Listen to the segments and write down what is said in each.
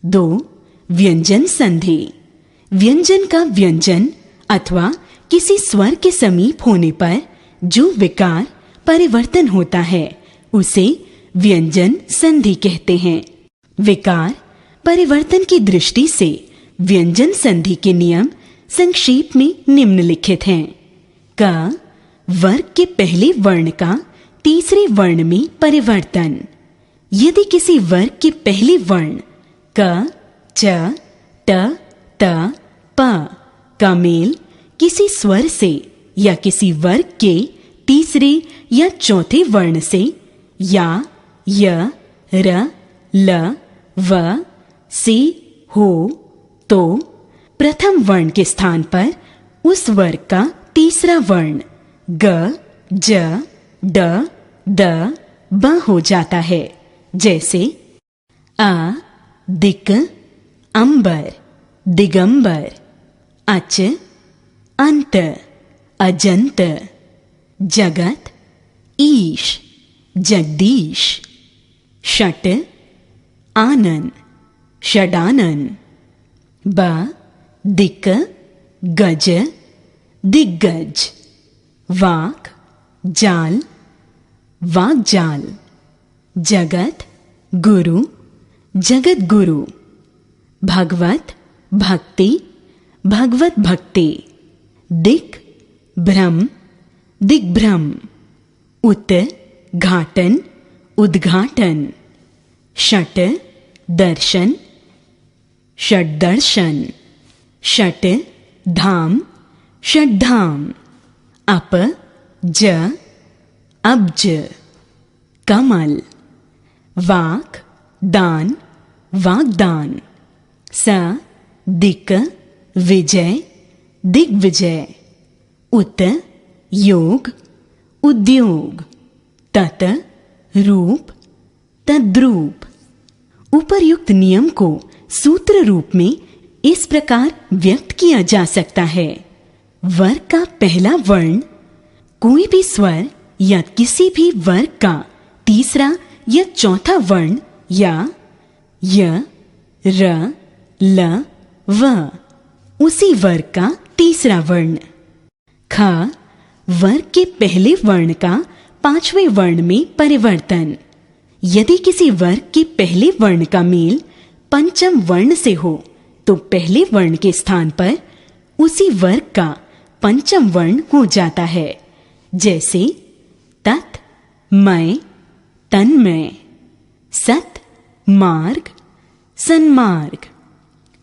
2. व्यंजन संधि। व्यंजन का व्यंजन अथवा किसी स्वर के समीप होने पर जो विकार परिवर्तन होता है उसे व्यंजन संधि कहते हैं। विकार परिवर्तन की दृष्टि से व्यंजन संधि के नियम संक्षेप में निम्नलिखित हैं। क वर्ग के पहले वर्ण का तीसरे वर्ण में परिवर्तन। यदि किसी वर्ग के पहले वर्ण क, च, ट, त, प का मेल किसी स्वर से या किसी वर्ग के तीसरे या चौथे वर्ण से या य, र, ल, व से हो तो प्रथम वर्ण के स्थान पर उस वर्ग का तीसरा वर्ण ग, ज, ड, द, ब हो जाता है। जैसे अ, दिक, अंबर, दिगंबर, अच, अंत, अजंत, जगत, ईश, जगदीश, षट, आनन, षडानन, ब, दिक, गज, दिग्गज, वाक, जाल, वाकजाल, जगत, गुरु, जगत गुरु, भगवत, भक्ति, भगवत भक्ति, दिक्, भ्रम, दिग्भ्रम, उत, घाटन, उद्घाटन, षट, दर्शन, षड्दर्शन, षट, धाम, षड्धाम, अप, ज, अब्ज, कमल, वाक, दान, वागदान, स, दिक, विजय, दिग्विजय, उत, योग, उद्योग, तत, रूप, तद्रूप। उपर्युक्त नियम को सूत्र रूप में इस प्रकार व्यक्त किया जा सकता है। वर्ग का पहला वर्ण कोई भी स्वर या किसी भी वर्ग का तीसरा या चौथा वर्ण या य, र, ल, व उसी वर्ग का तीसरा वर्ण। ख वर्ग के पहले वर्ण का पांचवें वर्ण में परिवर्तन। यदि किसी वर्ग के पहले वर्ण का मेल पंचम वर्ण से हो तो पहले वर्ण के स्थान पर उसी वर्ग का पंचम वर्ण हो जाता है। जैसे तत्, मय, तन्मय, सत, मार्ग, सन्मार्ग,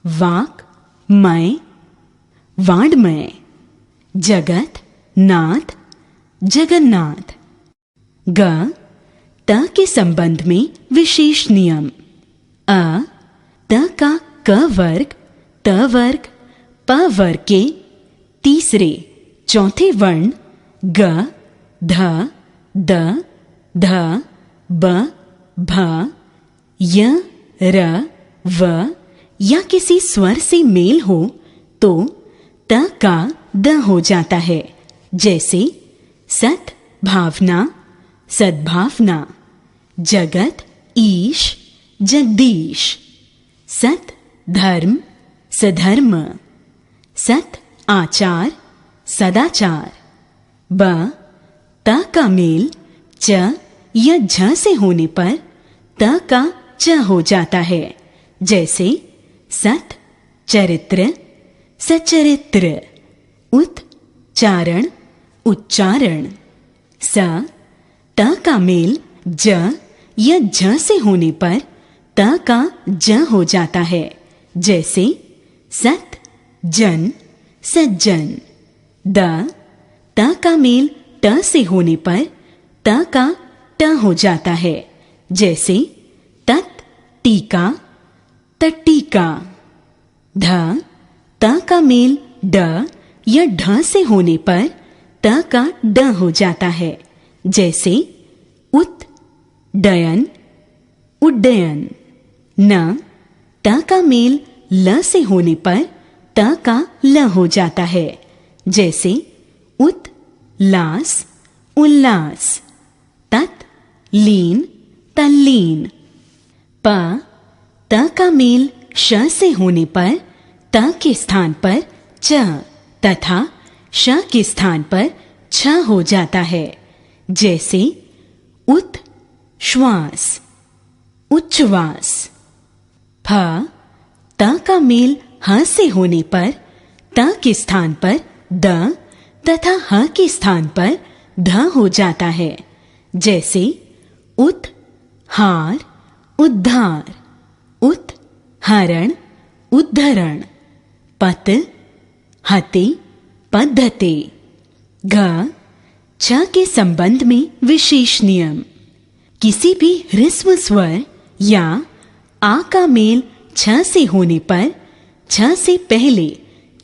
वाक, मय, वाड्मय, जगत, नाथ, जगन्नाथ। ग त के संबंध में विशेष नियम। अ त का क वर्ग, त वर्ग, प वर्ग के तीसरे चौथे वर्ण ग, ध, द, ध, ब, भ, य, र, व या किसी स्वर से मेल हो तो त का द हो जाता है। जैसे सत, भावना, सद्भावना, जगत, ईश, जगदीश, सत, धर्म, सधर्म, सत, आचार, सदाचार। ब त का मेल च या झ से होने पर त का च हो जाता है। जैसे सत, चरित्र, सचरित्र, उत, चारण, उच्चारण। स त का मेल ज या झ से होने पर त का ज हो जाता है। जैसे सत, जन, सज्जन। द त का मेल ट से होने पर त का ट हो जाता है। जैसे तत्, टीका, तट्टीका। ध त का मेल ड या ढ से होने पर त का ड हो जाता है। जैसे उत, डयन, उड्डयन। न त का मेल ल से होने पर त का ल हो जाता है। जैसे उत, लास, उल्लास। तत्, लीन, तल्लीन। प त का मेल श से होने पर त के स्थान पर च तथा श के स्थान पर छ हो जाता है। जैसे उत श्वास, उच्छ्वास। फ त का मेल ह से होने पर त के स्थान पर द तथा ह के स्थान पर ध हो जाता है। जैसे उत हार, उद्धार। उत हरण, उद्धरण। पत हते, पद्धते। घ छ के संबंध में विशेष नियम। किसी भी ह्रस्व स्वर या आ का मेल छ से होने पर छ से पहले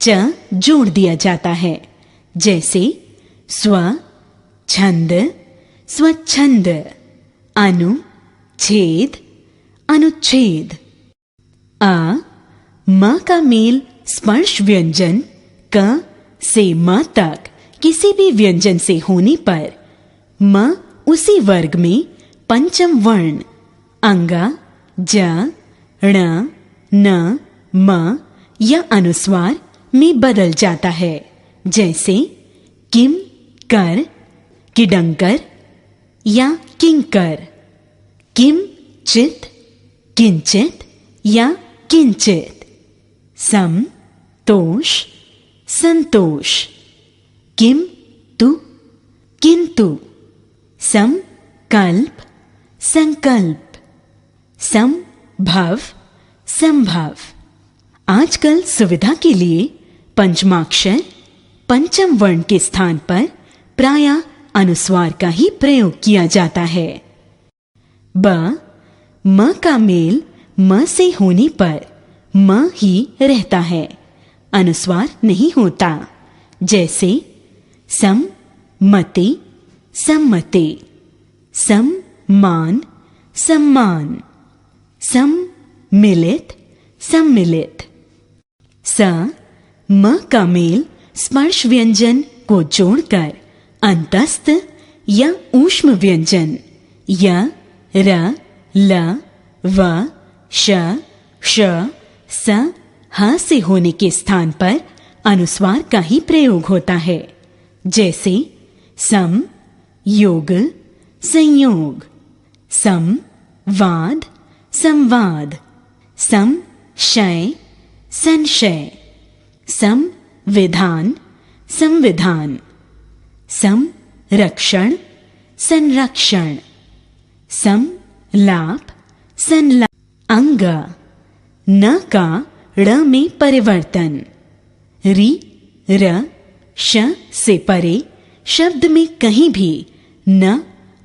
च जोड़ दिया जाता है। जैसे स्व, छंद, स्वच्छंद। अनु, छेद, अनुच्छेद। अ म का मेल स्पर्श व्यंजन क से म तक किसी भी व्यंजन से होने पर म उसी वर्ग में पंचम वर्ण अंगा, ज, ण, न, म या अनुस्वार में बदल जाता है। जैसे किम, कर, किडंकर या किंकर। किम चित, किंचित या किंचित। सम, तोष, संतोष। किम तु, किंतु। सम कल्प, संकल्प। सम भव, संभव। आजकल सुविधा के लिए पंचमाक्षर पंचम वर्ण के स्थान पर प्रायः अनुस्वार का ही प्रयोग किया जाता है। ब म का मेल म से होने पर म ही रहता है, अनुस्वार नहीं होता। जैसे सम, मते, सम्मते। सम मान, सम्मान। सम मिलित, सम्मिलित। स म का मेल स्पर्श व्यंजन को जोड़कर अंतस्थ या ऊष्म व्यंजन य, र, ल, व, श, श, स, ह से होने के स्थान पर अनुस्वार का ही प्रयोग होता है। जैसे सम, योग, संयोग। सम वाद, संवाद। सम शय, संशय। सम विधान, संविधान। सम रक्षण, संरक्षण। सम लाप, संलाप। अंग न का ड़ में परिवर्तन। रि, र, श से परे शब्द में कहीं भी न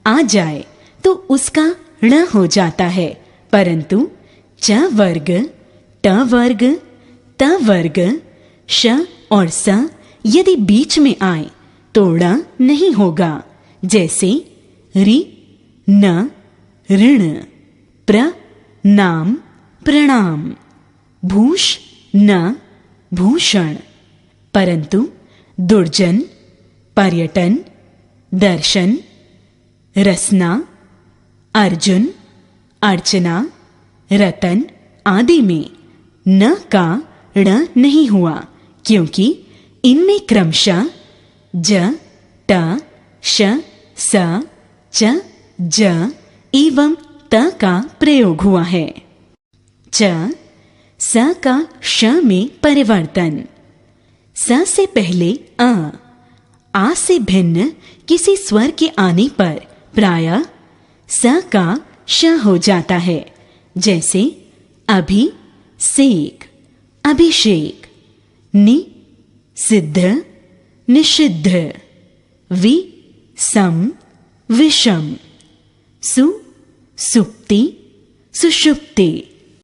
आ जाए तो उसका ण हो जाता है, परंतु च वर्ग, ट वर्ग, त वर्ग, श और स यदि बीच में आए तो ण नहीं होगा। जैसे रि, न, ऋण। प्र, नाम, प्रणाम। भूष, न, भूषण। परंतु दुर्जन, पर्यटन, दर्शन, रसना, अर्जुन, अर्चना, रतन आदि में न का ण नहीं हुआ, क्योंकि इनमें क्रमशः ज, ट, श, स, च, ज एवं त का प्रयोग हुआ है। च, स का श में परिवर्तन। स से पहले आ से भिन्न किसी स्वर के आने पर प्रायः स का श हो जाता है। जैसे अभि, सेक, अभिषेक। नि, सिद्ध, निषिद्ध। वि, सम, विषम। सु, सुप्ति, सुषुप्ति।